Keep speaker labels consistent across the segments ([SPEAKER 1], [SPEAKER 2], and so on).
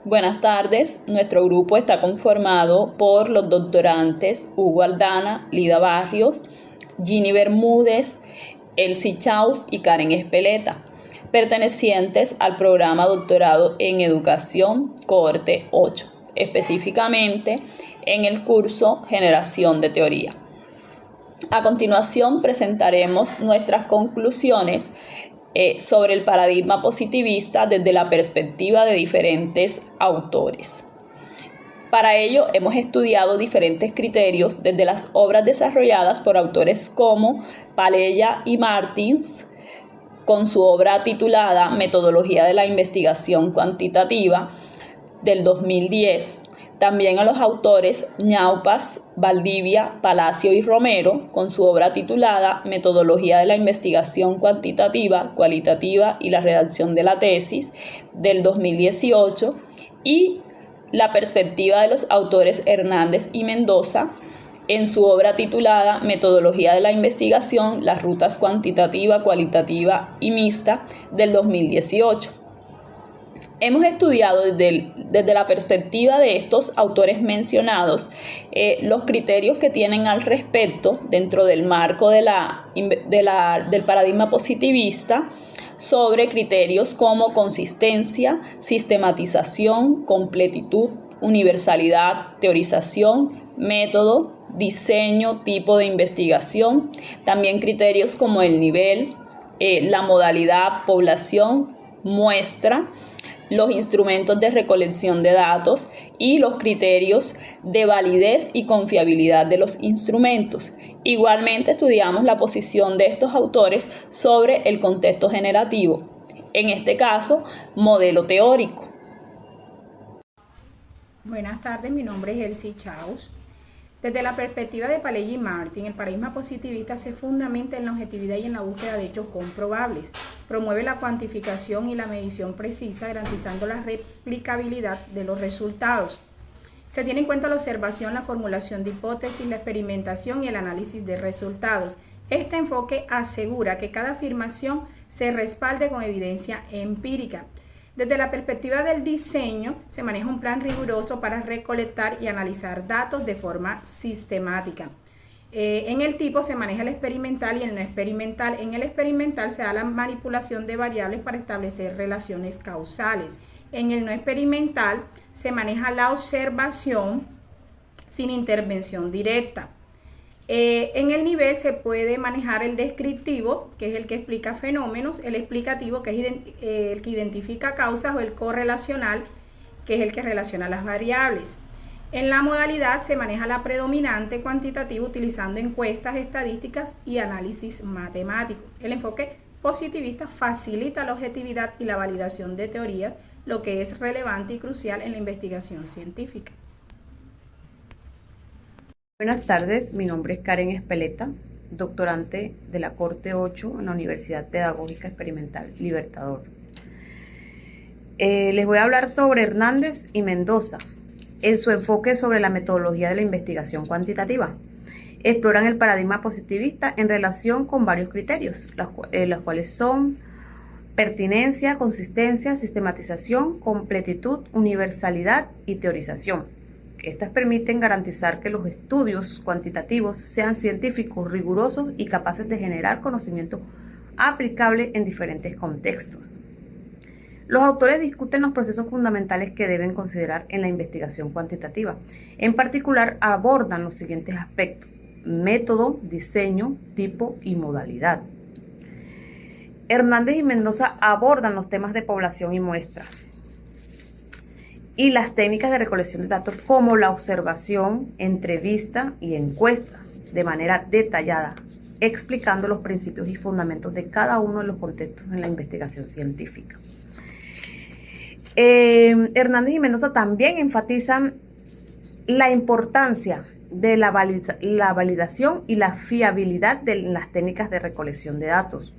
[SPEAKER 1] Buenas tardes, nuestro grupo está conformado por los doctorantes Hugo Aldana, Lida Barrios, Ginny Bermúdez, Elsie Chaus y Karen Espeleta, pertenecientes al programa Doctorado en Educación Cohorte 8, específicamente en el curso Generación de Teoría. A continuación presentaremos nuestras conclusiones sobre el paradigma positivista desde la perspectiva de diferentes autores. Para ello hemos estudiado diferentes criterios desde las obras desarrolladas por autores como Palella y Martins, con su obra titulada Metodología de la Investigación Cuantitativa del 2010, también a los autores Ñaupas, Valdivia, Palacio y Romero, con su obra titulada Metodología de la Investigación Cuantitativa, Cualitativa y la redacción de la tesis del 2018, y la perspectiva de los autores Hernández y Mendoza, en su obra titulada Metodología de la Investigación, las rutas cuantitativa, cualitativa y mixta del 2018. Hemos estudiado desde la perspectiva de estos autores mencionados los criterios que tienen al respecto dentro del marco del paradigma positivista sobre criterios como consistencia, sistematización, completitud, universalidad, teorización, método, diseño, tipo de investigación, también criterios como el nivel, la modalidad, población, muestra, los instrumentos de recolección de datos y los criterios de validez y confiabilidad de los instrumentos. Igualmente estudiamos la posición de estos autores sobre el contexto generativo, en este caso, modelo teórico.
[SPEAKER 2] Buenas tardes, mi nombre es Elsie Chaus. Desde la perspectiva de Palella y Martin, el paradigma positivista se fundamenta en la objetividad y en la búsqueda de hechos comprobables. Promueve la cuantificación y la medición precisa, garantizando la replicabilidad de los resultados. Se tiene en cuenta la observación, la formulación de hipótesis, la experimentación y el análisis de resultados. Este enfoque asegura que cada afirmación se respalde con evidencia empírica. Desde la perspectiva del diseño, se maneja un plan riguroso para recolectar y analizar datos de forma sistemática. En el tipo se maneja el experimental y el no experimental. En el experimental se da la manipulación de variables para establecer relaciones causales. En el no experimental se maneja la observación sin intervención directa. En el nivel se puede manejar el descriptivo, que es el que explica fenómenos, el explicativo, que es el que identifica causas, o el correlacional, que es el que relaciona las variables. En la modalidad se maneja la predominante cuantitativa utilizando encuestas, estadísticas y análisis matemático. El enfoque positivista facilita la objetividad y la validación de teorías, lo que es relevante y crucial en la investigación científica.
[SPEAKER 3] Buenas tardes, mi nombre es Karen Espeleta, doctorante de la Cohorte 8 en la Universidad Pedagógica Experimental Libertador. Les voy a hablar sobre Hernández y Mendoza en su enfoque sobre la metodología de la investigación cuantitativa. Exploran el paradigma positivista en relación con varios criterios, los cuales son pertinencia, consistencia, sistematización, completitud, universalidad y teorización. Estas permiten garantizar que los estudios cuantitativos sean científicos, rigurosos y capaces de generar conocimiento aplicable en diferentes contextos. Los autores discuten los procesos fundamentales que deben considerar en la investigación cuantitativa. En particular, abordan los siguientes aspectos: método, diseño, tipo y modalidad. Hernández y Mendoza abordan los temas de población y muestra y las técnicas de recolección de datos como la observación, entrevista y encuesta de manera detallada, explicando los principios y fundamentos de cada uno de los contextos en la investigación científica. Hernández y Mendoza también enfatizan la importancia de la validación y la fiabilidad de las técnicas de recolección de datos.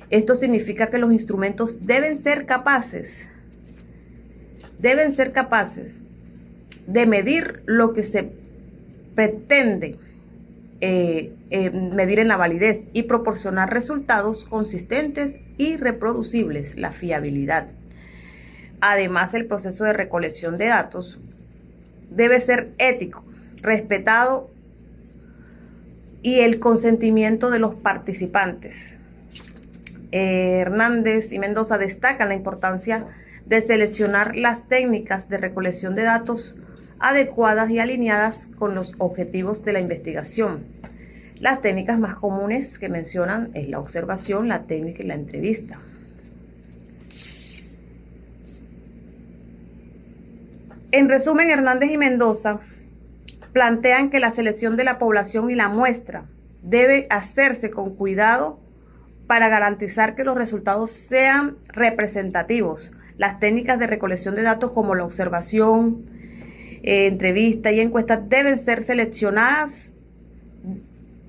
[SPEAKER 3] Esto significa que los instrumentos deben ser capaces de medir lo que se pretende medir en la validez y proporcionar resultados consistentes y reproducibles, la fiabilidad. Además, el proceso de recolección de datos debe ser ético, respetado y el consentimiento de los participantes. Hernández y Mendoza destacan la importancia de seleccionar las técnicas de recolección de datos adecuadas y alineadas con los objetivos de la investigación. Las técnicas más comunes que mencionan es la observación, la técnica y la entrevista. En resumen, Hernández y Mendoza plantean que la selección de la población y la muestra debe hacerse con cuidado para garantizar que los resultados sean representativos. Las técnicas de recolección de datos como la observación, entrevista y encuesta deben ser seleccionadas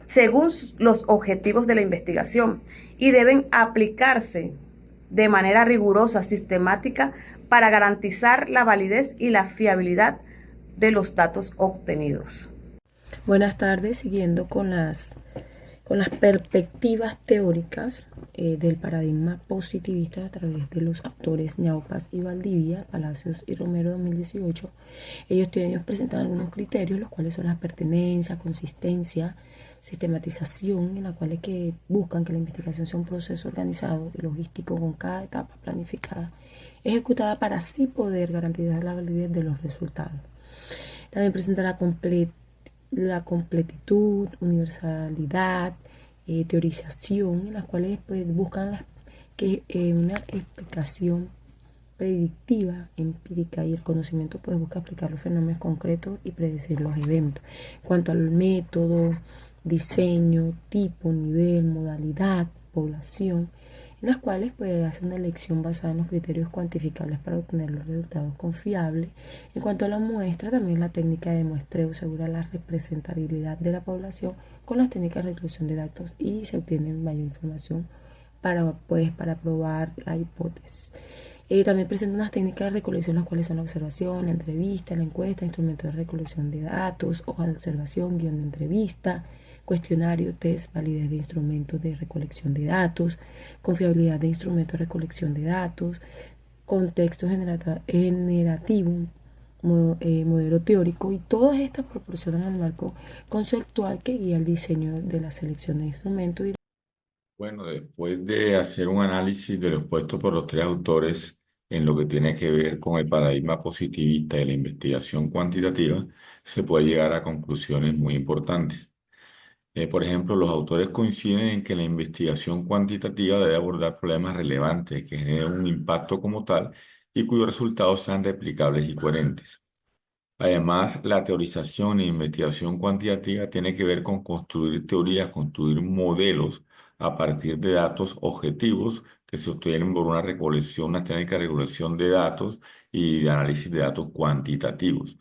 [SPEAKER 3] según los objetivos de la investigación y deben aplicarse de manera rigurosa, sistemática, para garantizar la validez y la fiabilidad de los datos obtenidos.
[SPEAKER 4] Buenas tardes, siguiendo con las perspectivas teóricas del paradigma positivista a través de los autores Ñaupas y Valdivia, Palacios y Romero 2018. Ellos presentan algunos criterios, los cuales son la pertenencia, consistencia, sistematización, en la cual es que buscan que la investigación sea un proceso organizado y logístico con cada etapa planificada, ejecutada para así poder garantizar la validez de los resultados. También presenta la completitud, universalidad, teorización, en las cuales pues, buscan una explicación predictiva, empírica, y el conocimiento pues busca explicar los fenómenos concretos y predecir los eventos. En cuanto al método, diseño, tipo, nivel, modalidad, población, en las cuales pues hace una elección basada en los criterios cuantificables para obtener los resultados confiables. En cuanto a la muestra, también la técnica de muestreo asegura la representabilidad de la población con las técnicas de recolección de datos y se obtiene mayor información para probar la hipótesis. También presenta unas técnicas de recolección, las cuales son la observación, la entrevista, la encuesta, instrumentos de recolección de datos, hoja de observación, guión de entrevista, cuestionario, test, validez de instrumentos de recolección de datos, confiabilidad de instrumentos de recolección de datos, contexto generativo, modelo teórico, y todas estas proporcionan el marco conceptual que guía el diseño de la selección de instrumentos.
[SPEAKER 5] Bueno, después de hacer un análisis de lo expuesto por los tres autores en lo que tiene que ver con el paradigma positivista de la investigación cuantitativa, se puede llegar a conclusiones muy importantes. Por ejemplo, los autores coinciden en que la investigación cuantitativa debe abordar problemas relevantes que generen un impacto como tal y cuyos resultados sean replicables y coherentes. Además, la teorización e investigación cuantitativa tiene que ver con construir teorías, construir modelos a partir de datos objetivos que se obtienen por una recolección, una técnica de recolección de datos y de análisis de datos cuantitativos.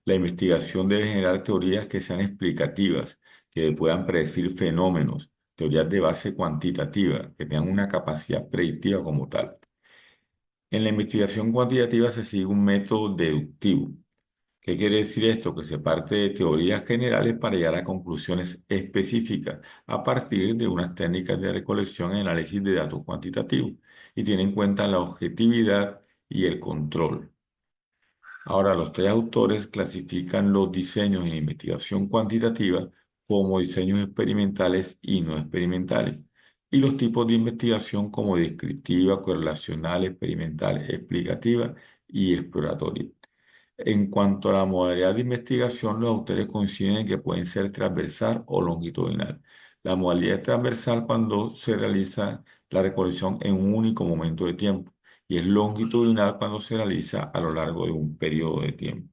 [SPEAKER 5] La investigación debe generar teorías que sean explicativas, que puedan predecir fenómenos, teorías de base cuantitativa, que tengan una capacidad predictiva como tal. En la investigación cuantitativa se sigue un método deductivo. ¿Qué quiere decir esto? Que se parte de teorías generales para llegar a conclusiones específicas a partir de unas técnicas de recolección y análisis de datos cuantitativos y tiene en cuenta la objetividad y el control. Ahora, los tres autores clasifican los diseños en investigación cuantitativa como diseños experimentales y no experimentales, y los tipos de investigación como descriptiva, correlacional, experimental, explicativa y exploratoria. En cuanto a la modalidad de investigación, los autores coinciden en que pueden ser transversal o longitudinal. La modalidad es transversal cuando se realiza la recolección en un único momento de tiempo y es longitudinal cuando se realiza a lo largo de un periodo de tiempo.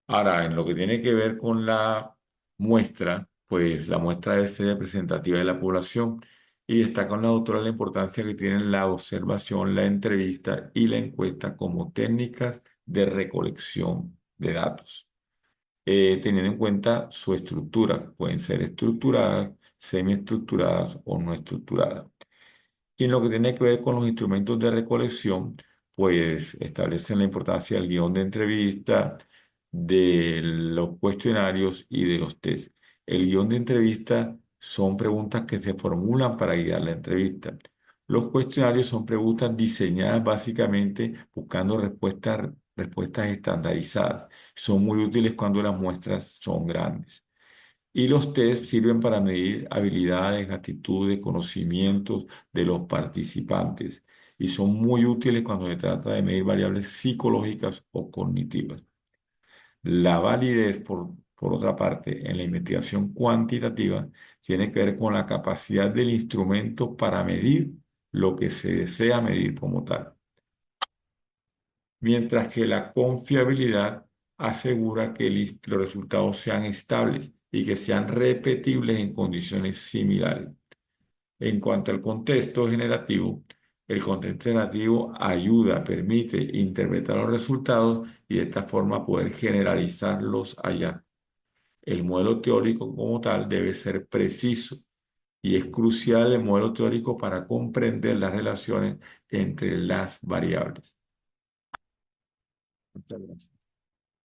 [SPEAKER 5] Ahora, en lo que tiene que ver con la muestra, pues la muestra debe ser representativa de la población y destaca la autora la importancia que tienen la observación, la entrevista y la encuesta como técnicas de recolección de datos, teniendo en cuenta su estructura. Pueden ser estructuradas, semiestructuradas o no estructuradas. Y en lo que tiene que ver con los instrumentos de recolección, pues establecen la importancia del guión de entrevista, de los cuestionarios y de los test. El guión de entrevista son preguntas que se formulan para guiar la entrevista. Los cuestionarios son preguntas diseñadas básicamente buscando respuestas estandarizadas. Son muy útiles cuando las muestras son grandes. Y los test sirven para medir habilidades, actitudes, conocimientos de los participantes. Y son muy útiles cuando se trata de medir variables psicológicas o cognitivas. La validez, por otra parte, en la investigación cuantitativa, tiene que ver con la capacidad del instrumento para medir lo que se desea medir como tal, mientras que la confiabilidad asegura que los resultados sean estables y que sean repetibles en condiciones similares. En cuanto al contexto generativo, el contexto generativo ayuda, permite interpretar los resultados y de esta forma poder generalizarlos allá. El modelo teórico como tal debe ser preciso y es crucial el modelo teórico para comprender las relaciones entre las variables. Muchas gracias.